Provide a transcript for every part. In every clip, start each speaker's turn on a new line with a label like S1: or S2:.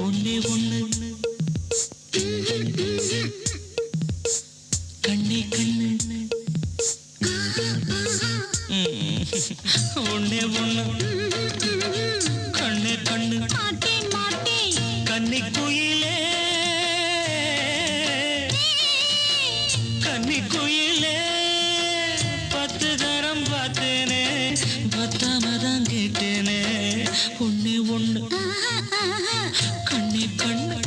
S1: ஒன்னே ஒண்ணு கண்ணே கண்ணு ஒன்னே ஒண்ணு கண்ணே கண்ணு கன்னி குயிலே கன்னி குயிலே 10 தரம் பார்த்தேனே பத்தாமதான் கேட்டேனே ஒன்னே ஒண்ணு கண்ணே கண்ணு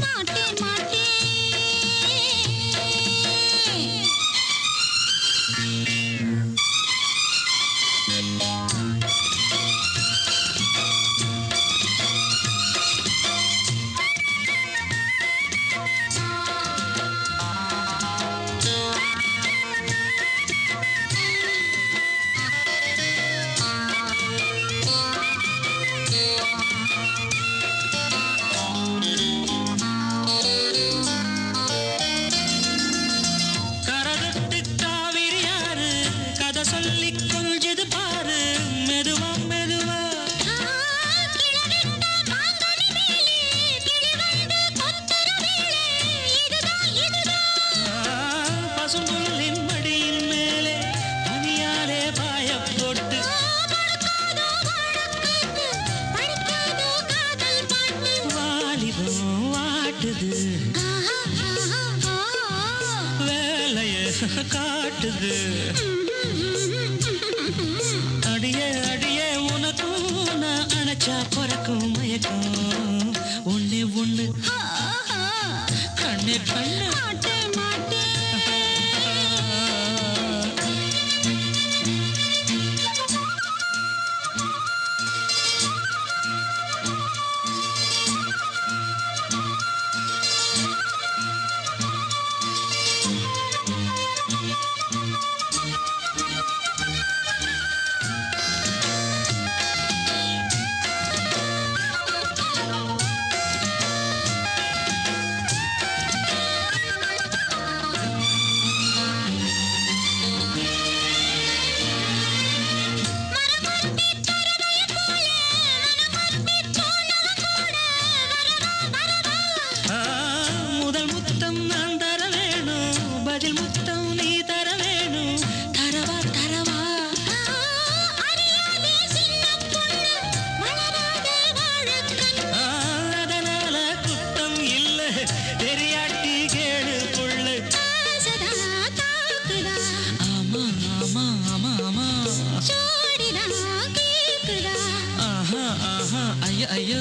S1: வேலைய காட்டுது அடியே அடியே உனக்கும் நான் அணைச்சா பிறக்கும் மயக்கும் ஒன்னே ஒண்ணு கண்ணே கண்ணு ஐயோ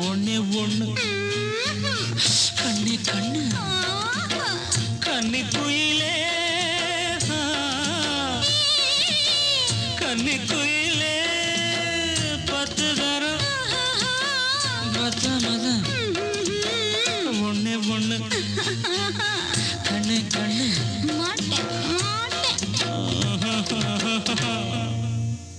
S1: ஒன்னே ஒண்ணு கண்ணே கண்ணு கன்னி குயிலே கன்னி குயிலே